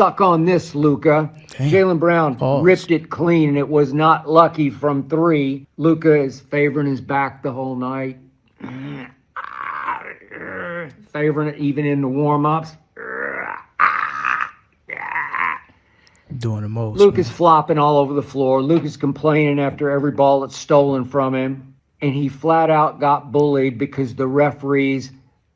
Suck on this, Luka. Jaylen Brown ripped it clean, and it was not lucky from three. Luka is favoring his back the whole night. Favoring it even in the warm-ups. Doing the most. Luka's flopping all over the floor. Luka's complaining after every ball that's stolen from him. And he flat out got bullied because the referees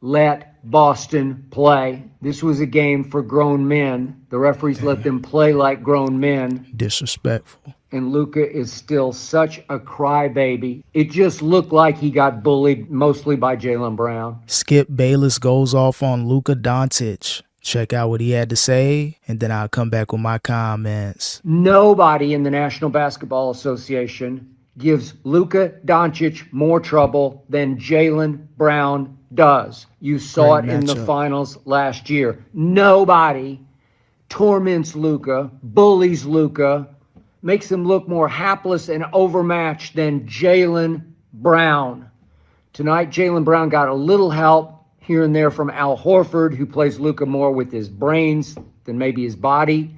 let Boston play. This was a game for grown men. The referees let them play like grown men. Disrespectful. And Luka is still such a crybaby. It just looked like he got bullied mostly by Jaylen Brown. Skip Bayless goes off on Luka Doncic. Check out what he had to say, and then I'll come back with my comments. Nobody in the National Basketball Association gives Luka Doncic more trouble than Jaylen Brown does. You saw it in the finals last year. Nobody torments Luka, bullies Luka, makes him look more hapless and overmatched than Jaylen Brown. Tonight, Jaylen Brown got a little help here and there from Al Horford, who plays Luka more with his brains than maybe his body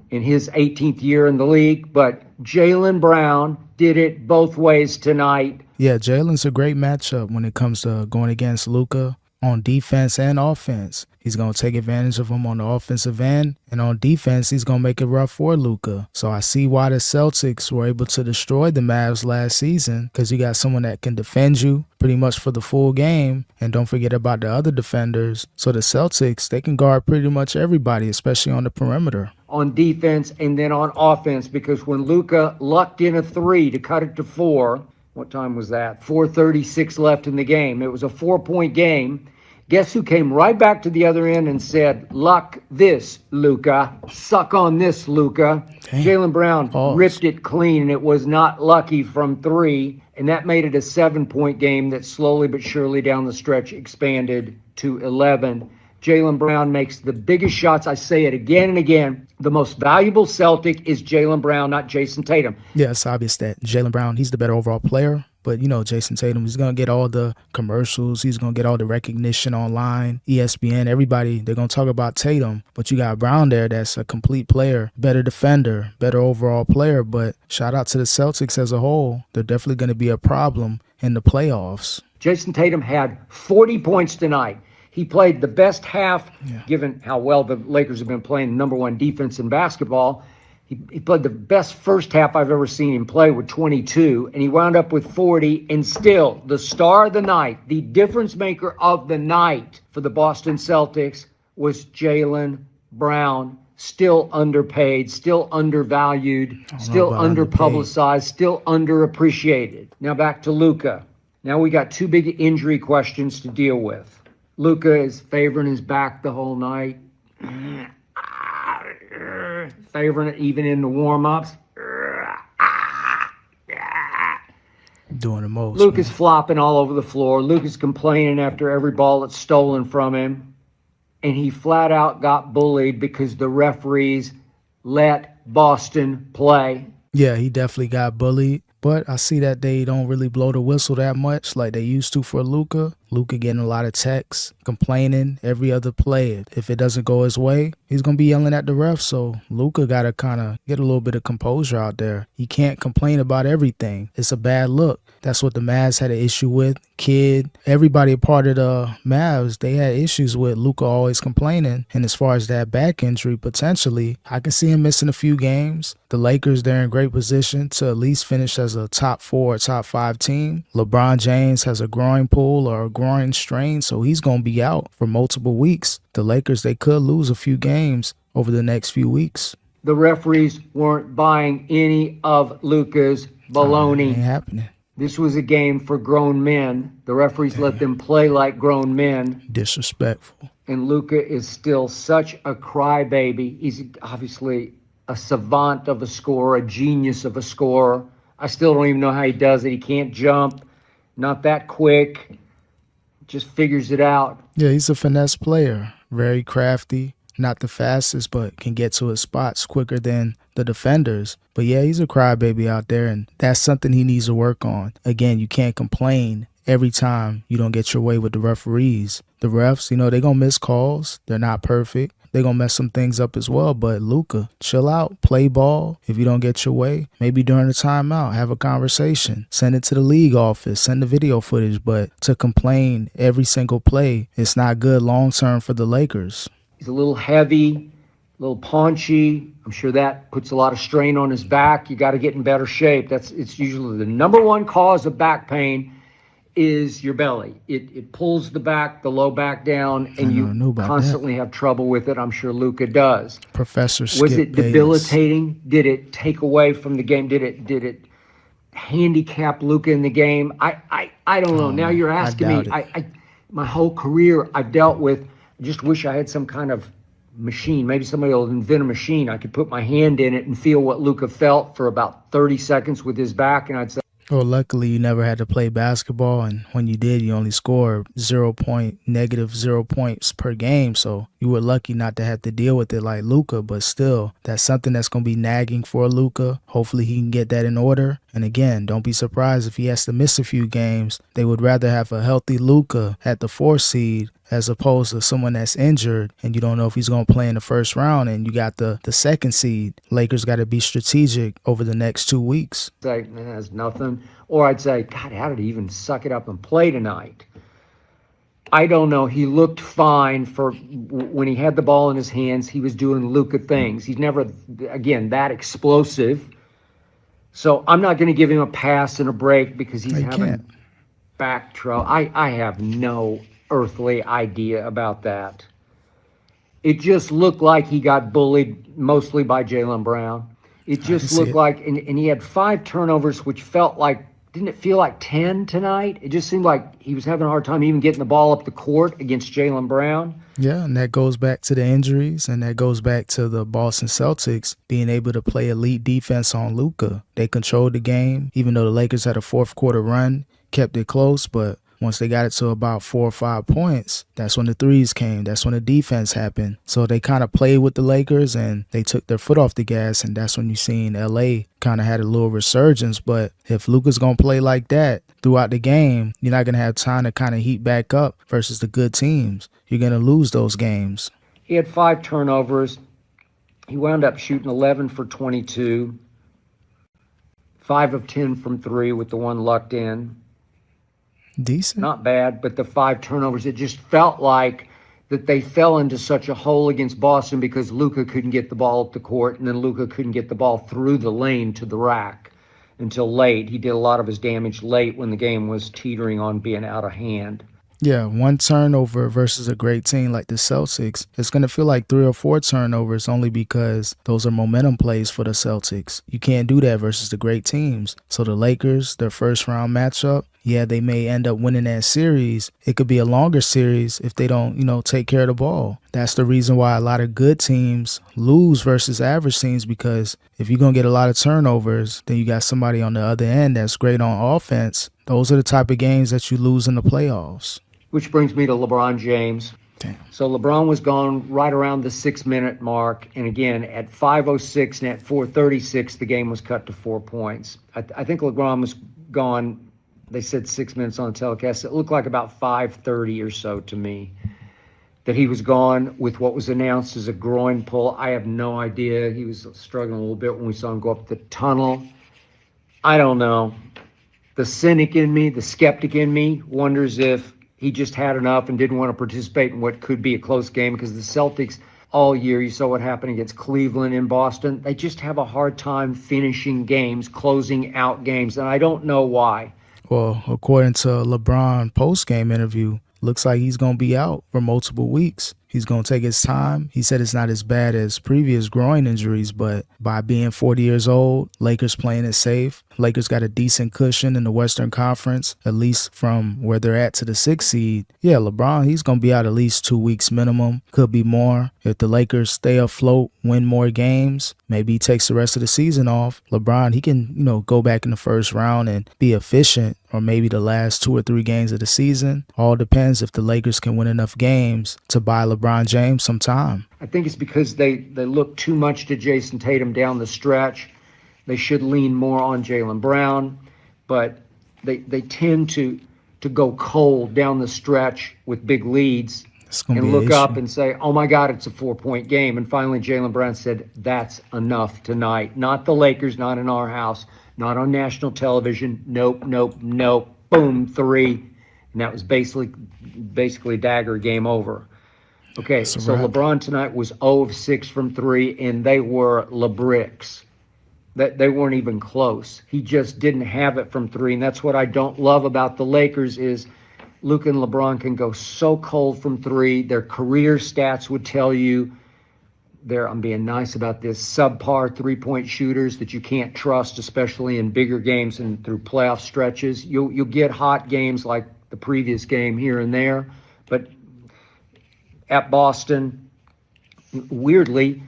in his 18th year in the league. But Jaylen Brown did it both ways tonight. Yeah, Jaylen's a great matchup when it comes to going against Luka on defense and offense. He's going to take advantage of him on the offensive end, and on defense, he's going to make it rough for Luka. So I see why the Celtics were able to destroy the Mavs last season, because you got someone that can defend you pretty much for the full game, and don't forget about the other defenders. So the Celtics, they can guard pretty much everybody, especially on the perimeter. On defense and then on offense, because when Luka lucked in a three to cut it to 4, what time was that? 4:36 left in the game. It was a 4-point game. Guess who came right back to the other end and said, luck this, Luka. Suck on this, Luka. Jaylen Brown ripped it clean, and it was not lucky from 3. And that made it a 7-point game that slowly but surely down the stretch expanded to 11. Jaylen Brown makes the biggest shots. I say it again and again. The most valuable Celtic is Jaylen Brown, not Jason Tatum. Yeah, it's obvious that Jaylen Brown, he's the better overall player. But, you know, Jason Tatum, he's going to get all the commercials. He's going to get all the recognition online. ESPN, everybody, they're going to talk about Tatum. But you got Brown there that's a complete player, better defender, better overall player. But shout out to the Celtics as a whole. They're definitely going to be a problem in the playoffs. Jason Tatum had 40 points tonight. He played the best half, given how well the Lakers have been playing number one defense in basketball. He played the best first half I've ever seen him play with 22, and he wound up with 40, and still the star of the night, the difference maker of the night for the Boston Celtics was Jaylen Brown. Still underpaid, still undervalued, still underpublicized, still underappreciated. Now back to Luka. Now we got 2 big injury questions to deal with. Luka is favoring his back the whole night. Favoring it even in the warm-ups. Doing the most. Luka's flopping all over the floor. Luka's complaining after every ball that's stolen from him. And he flat out got bullied because the referees let Boston play. Yeah, he definitely got bullied. But I see that they don't really blow the whistle that much like they used to for Luka. Luka getting a lot of texts, complaining every other play. If it doesn't go his way, he's going to be yelling at the ref. So Luka got to kind of get a little bit of composure out there. He can't complain about everything. It's a bad look. That's what the Mavs had an issue with. Kid, everybody a part of the Mavs, they had issues with Luka always complaining. And as far as that back injury, potentially, I can see him missing a few games. The Lakers, they're in great position to at least finish as a top 4 or top 5 team. LeBron James has a groin pull or a groin strain, so he's going to be out for multiple weeks. The Lakers, they could lose a few games over the next few weeks. The referees weren't buying any of Luka's baloney. Ain't happening. This was a game for grown men. The referees let them play like grown men. Disrespectful. And Luka is still such a crybaby. He's obviously a savant of a scorer, a genius of a scorer. I still don't even know how he does it. He can't jump, not that quick, just figures it out. Yeah, he's a finesse player, very crafty, not the fastest, but can get to his spots quicker than the defenders. But yeah, he's a crybaby out there, and that's something he needs to work on. Again, you can't complain every time you don't get your way with the referees. The refs, you know, they're going to miss calls. They're not perfect. they're going to mess some things up as well. But Luka, chill out, play ball. If you don't get your way, maybe during the timeout, have a conversation, send it to the league office, send the video footage. But to complain every single play, it's not good long-term for the Lakers. He's a little heavy, a little paunchy. I'm sure that puts a lot of strain on his back. You got to get in better shape. It's usually the number one cause of back pain is your belly. It pulls the low back down, and you constantly have trouble with it. I'm sure Luka does. Professor Skip Was it Bayless. debilitating? Did it take away from the game? Did it handicap Luka in the game? I don't know. Now you're asking me. My whole career I've dealt with. I just wish I had some kind of machine. Maybe somebody will invent a machine. I could put my hand in it and feel what Luka felt for about 30 seconds with his back, and I'd say, well, luckily you never had to play basketball, and when you did, you only scored negative 0 points per game, so you were lucky not to have to deal with it like Luka. But still, that's something that's going to be nagging for Luka. Hopefully he can get that in order. And again, don't be surprised if he has to miss a few games. They would rather have a healthy Luka at the 4 seed as opposed to someone that's injured and you don't know if he's going to play in the first round and you got the 2nd seed. Lakers got to be strategic over the next 2 weeks. Like, man, that's nothing. Or I'd say, God, how did he even suck it up and play tonight? I don't know. He looked fine for when he had the ball in his hands. He was doing Luka things. He's never, again, that explosive. So I'm not going to give him a pass and a break because he's having back trouble. I have no earthly idea about that. It just looked like he got bullied mostly by Jaylen Brown. It just looked like, and he had 5 turnovers, which felt like, didn't it feel like 10 tonight? It just seemed like he was having a hard time even getting the ball up the court against Jaylen Brown. Yeah, and that goes back to the injuries, and that goes back to the Boston Celtics being able to play elite defense on Luka. They controlled the game, even though the Lakers had a 4th quarter run, kept it close, but once they got it to about 4 or 5 points, that's when the threes came. That's when the defense happened. So they kind of played with the Lakers and they took their foot off the gas, and that's when you seen LA kind of had a little resurgence. But if Luka's going to play like that throughout the game, you're not going to have time to kind of heat back up versus the good teams. You're going to lose those games. He had 5 turnovers. He wound up shooting 11 for 22, 5 of 10 from 3 with the one lucked in. Decent. Not bad, but the 5 turnovers, it just felt like that they fell into such a hole against Boston because Luka couldn't get the ball up the court, and then Luka couldn't get the ball through the lane to the rack until late. He did a lot of his damage late when the game was teetering on being out of hand. Yeah, 1 turnover versus a great team like the Celtics, it's going to feel like 3 or 4 turnovers only because those are momentum plays for the Celtics. You can't do that versus the great teams. So the Lakers, their first round matchup, yeah, they may end up winning that series. It could be a longer series if they don't, take care of the ball. That's the reason why a lot of good teams lose versus average teams, because if you're going to get a lot of turnovers, then you got somebody on the other end that's great on offense. Those are the type of games that you lose in the playoffs. Which brings me to LeBron James. Damn. So LeBron was gone right around the 6-minute mark. And again, at 5:06 and at 4:36, the game was cut to 4 points. I think LeBron was gone. They said 6 minutes on the telecast. It looked like about 5:30 or so to me that he was gone with what was announced as a groin pull. I have no idea. He was struggling a little bit when we saw him go up the tunnel. I don't know. The cynic in me, the skeptic in me, wonders if he just had enough and didn't want to participate in what could be a close game, because the Celtics all year, you saw what happened against Cleveland in Boston. They just have a hard time finishing games, closing out games, and I don't know why. Well, according to LeBron post-game interview, looks like he's going to be out for multiple weeks. He's going to take his time. He said it's not as bad as previous groin injuries, but by being 40 years old, Lakers playing it safe. Lakers got a decent cushion in the Western Conference, at least from where they're at to the 6th seed. Yeah, LeBron, he's going to be out at least 2 weeks minimum. Could be more. If the Lakers stay afloat, win more games, maybe he takes the rest of the season off. LeBron, he can, go back in the first round and be efficient, or maybe the last 2 or 3 games of the season. All depends if the Lakers can win enough games to buy LeBron James some time. I think it's because they look too much to Jason Tatum down the stretch. They should lean more on Jaylen Brown, but they tend to go cold down the stretch with big leads. It's gonna and be an look up issue. and say, oh my God, it's a 4-point game. And finally, Jaylen Brown said, that's enough tonight. Not the Lakers, not in our house, not on national television. Nope, nope, nope. Boom, 3. And that was basically dagger, game over. Okay, It's a so wrap. LeBron tonight was 0 of 6 from 3, and they were LeBricks. They weren't even close. He just didn't have it from 3, and that's what I don't love about the Lakers is Luka and LeBron can go so cold from 3. Their career stats would tell you I'm being nice about this, subpar three-point shooters that you can't trust, especially in bigger games and through playoff stretches. You'll get hot games like the previous game here and there, but at Boston, weirdly,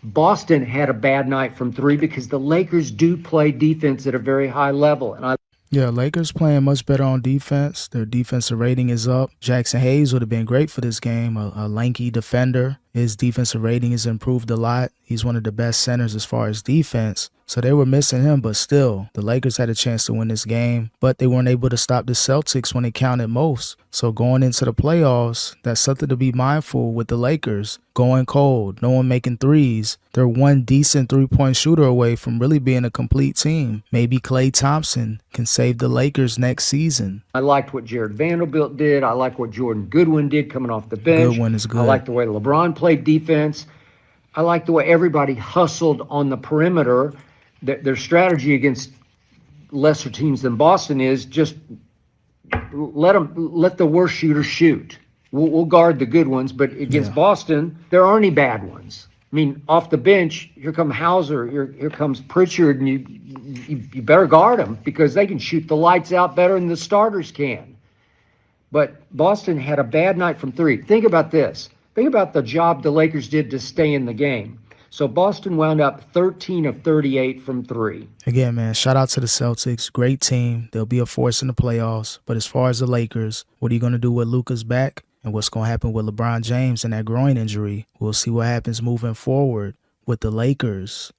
Boston had a bad night from 3 because the Lakers do play defense at a very high level. And Yeah, Lakers playing much better on defense. Their defensive rating is up. Jackson Hayes would have been great for this game, a lanky defender. His defensive rating has improved a lot. He's one of the best centers as far as defense. So they were missing him, but still, the Lakers had a chance to win this game, but they weren't able to stop the Celtics when it counted most. So going into the playoffs, that's something to be mindful with the Lakers. Going cold, no one making threes. They're one decent three-point shooter away from really being a complete team. Maybe Klay Thompson can save the Lakers next season. I liked what Jared Vanderbilt did. I like what Jordan Goodwin did coming off the bench. Goodwin is good. I like the way LeBron played defense. I like the way everybody hustled on the perimeter. Their strategy against lesser teams than Boston is just let the worst shooters shoot. We'll guard the good ones, but against Boston, there aren't any bad ones. I mean, off the bench, here come Hauser, here comes Pritchard, and you better guard them because they can shoot the lights out better than the starters can. But Boston had a bad night from 3. Think about this. Think about the job the Lakers did to stay in the game. So Boston wound up 13 of 38 from 3. Again, man, shout out to the Celtics. Great team. They'll be a force in the playoffs. But as far as the Lakers, what are you going to do with Luka's back? And what's going to happen with LeBron James and that groin injury? We'll see what happens moving forward with the Lakers.